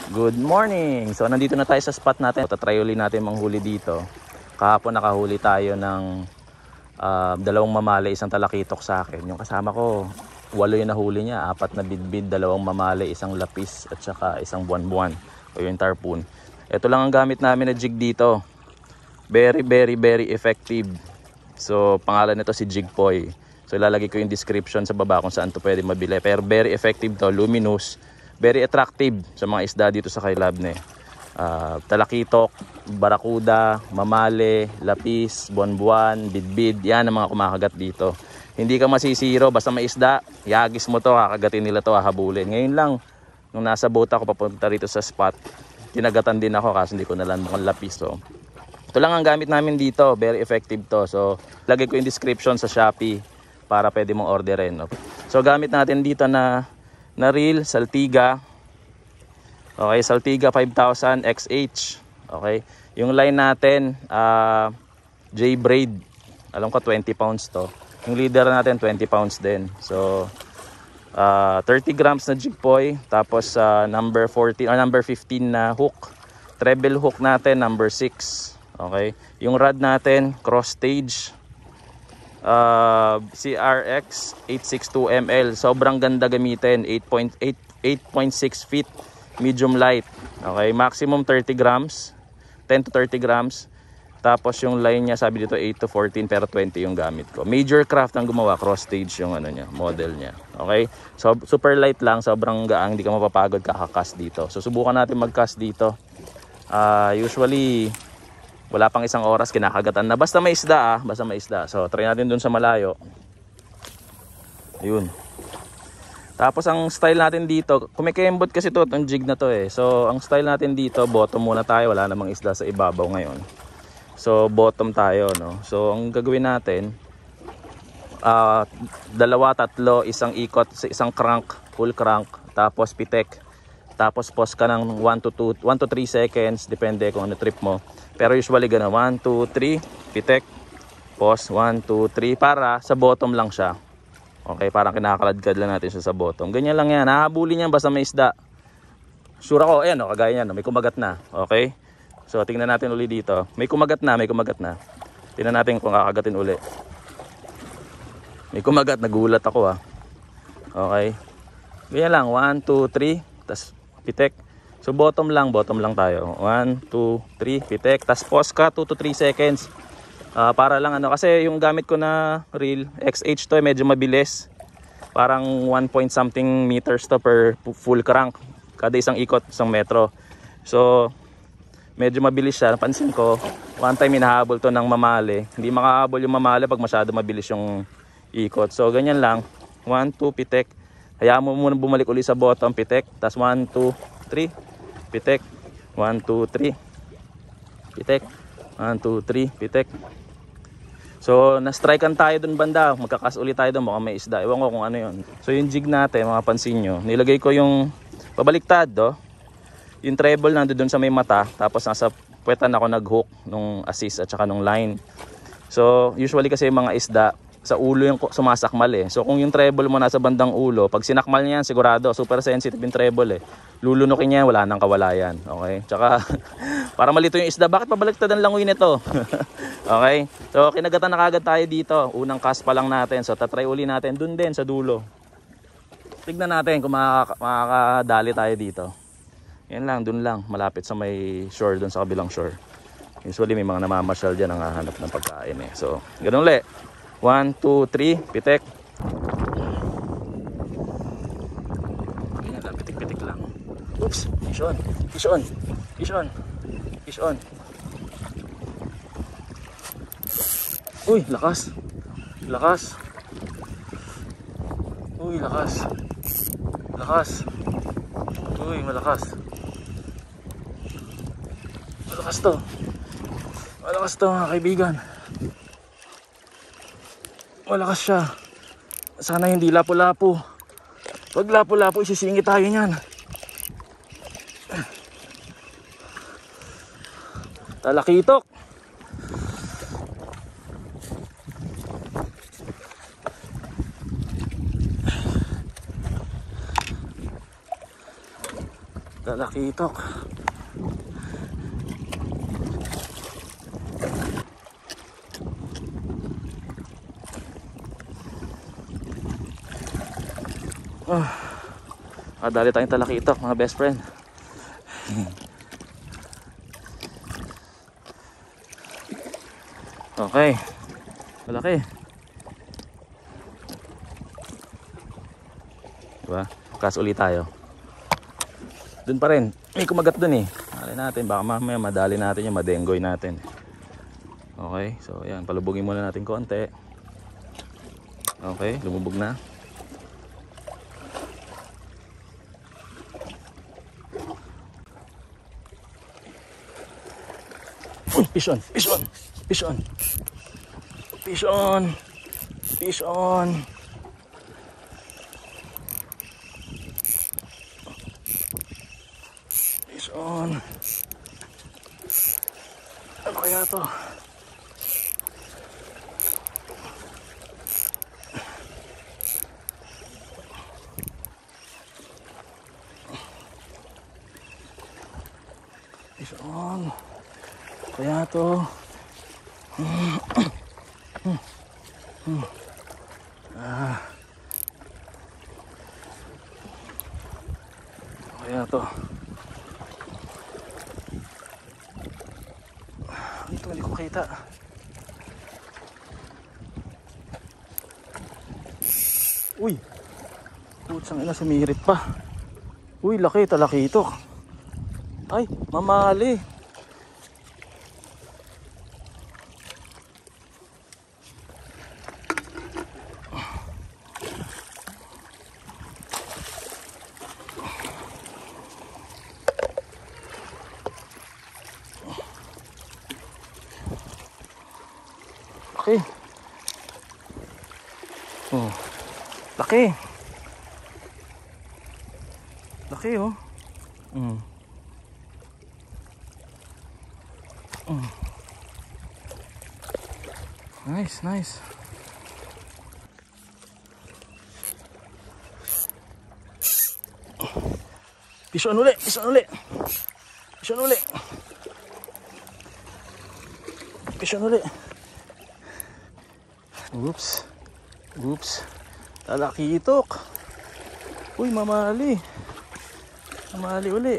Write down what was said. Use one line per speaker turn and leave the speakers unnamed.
Good morning! So nandito na tayo sa spot natin. Tatry uli natin manghuli dito. Kahapon nakahuli tayo ng dalawang mamali, isang talakitok sa akin. Yung kasama ko, 8 yung nahuli niya. 4 na bidbid, 2 mamali, isang lapis at saka isang buwan-buwan o yung tarpon. Ito lang ang gamit namin na jig dito. Very effective. So pangalan nito si Jigpoy. So ilalagay ko yung description sa baba kung saan to pwede mabili. Pero very effective to, luminous. Very attractive sa mga isda dito sa Kailabne. Talakitok, barakuda, mamale, lapis, buwan-buwan, bidbid. Yan ang mga kumakagat dito. Hindi ka masisiro, basta may isda, yagis mo to, kakagatin nila to, hahabulin. Ngayon lang, nung nasa boat ako papunta rito sa spot, tinagatan din ako kasi hindi ko nalan mukhang lapis. So, ito lang ang gamit namin dito, very effective to. So, lagay ko yung description sa Shopee para pwede mong orderin. Okay? So, gamit natin dito na reel, Saltiga. Okay, Saltiga 5000 XH. Okay, yung line natin, J-braid. Alam ko 20 pounds to. Yung leader natin 20 pounds din. So, 30 grams na Jigpoy. Tapos number 14 or number 15 na hook. Treble hook natin, number 6. Okay, yung rod natin, cross stage. CRX 862 ml. Sobrang ganda gamitin. 8.6 feet. Medium light. Okay, maximum 30 grams. 10 to 30 grams. Tapos yung line niya, sabi dito 8 to 14 pero 20 yung gamit ko. Major Craft ang gumawa, cross stage yung ano niya, model niya. Okay? So super light lang, sobrang gaang, hindi ka mapapagod kakakast dito. So subukan natin mag-cast dito. Usually wala pang isang oras kinakagatan na. Basta may isda basta may isda. So try natin dun sa malayo. Ayun. Tapos ang style natin dito, kumikembot kasi to, itong jig na to eh. So ang style natin dito, bottom muna tayo, wala namang isda sa ibabaw ngayon. So bottom tayo, no. So ang gagawin natin, 2, 3, isang ikot, isang crank, full crank, tapos pitek. Tapos pause ka ng 1 to 3 seconds, depende kung ano trip mo. Pero usually gano'n, 1, 2, 3, pitek, pause, 1, 2, 3, para sa bottom lang siya. Okay, parang kinakaladkad lang natin siya sa bottom. Ganyan lang yan, nahabulin yan basta may isda. Sure ako, ayan o, kagaya yan, may kumagat na. Okay, so tingnan natin uli dito. May kumagat na. Tingnan natin kung kakagatin uli. May kumagat, nagulat ako Okay, ganyan lang, 1, 2, 3, tas pitek. So bottom lang tayo. 1, 2, 3, pitek. Tas pause ka 2 to 3 seconds. Para lang ano, kasi yung gamit ko na reel, XH to, medyo mabilis. Parang 1 point something meters to per full crank. Kada isang ikot, 1 metro. So medyo mabilis siya. Napansin ko, one time hinahabol to ng mamali. Hindi makahabol yung mamali pag masyado mabilis yung ikot. So ganyan lang. 1, 2, pitek. Hayaan mo muna bumalik uli sa bottom, pitek. Tas 1, 2, 3, pitek. 1, 2, 3, pitek. 1, 2, 3, pitek. So na-strikean tayo dun banda. Magkakas ulit tayo dun, mukhang may isda. Ewan ko kung ano yun. So yung jig natin, makapansin nyo, nilagay ko yung pabaliktad yung treble nandun sa may mata. Tapos nasa puwetan ako nag-hook nung assist at saka nung line. So usually kasi yung mga isda sa ulo yung sumasakmal eh. So kung yung treble mo nasa bandang ulo, pag sinakmal niya yan, sigurado super sensitive yung treble eh. Lulunukin niya, wala nang kawalayan. Okay? Tsaka para malito yung isda, bakit pabaliktad ang langoy nito? Okay? So kinagatan na kagad tayo dito. Unang cast pa lang natin. So tatry uli natin dun din sa dulo. Tignan natin kung makakadali tayo dito. Yan lang, dun lang, malapit sa may shore, dun sa kabilang shore. Usually may mga namamasyal dyan ang hahanap ng pagkain eh. So ganun ulit. 1, 2, 3, pitek. Ganyan lang, pitik-pitik lang. Oops, fish on. Uy, lakas. Uy, malakas. Malakas to mga kaibigan. Malakas siya. Sana hindi lapu-lapu. Pag lapu-lapu, isisingit tayo niyan. Talakitok. talakitok. Dali tayong talakitok mga best friend. Okay, malaki. Diba? Bukas ulit tayo. Dun pa rin, may kumagat dun eh. Dali natin, baka mamaya madali natin yung madenggoy natin. Okay, so yan, palubugin muna natin konti. Okay, lumubog na. Uy, fish on, fish on, fish on. Fish on, fish on. Fish on. Ano kaya to? Fish on. Kaya to. Kaya to. Ito hindi ko kita. Uy, putsang ina, sumirit pa. Uy, laki talakitok. Ay, mamali. Laki. Oh, laki. Laki oh. Nice, nice. Fish on uli, fish on uli. Fish on uli. Fish on uli. Oops. Oops. Talakitok. Uy, mamali. Mamali uli.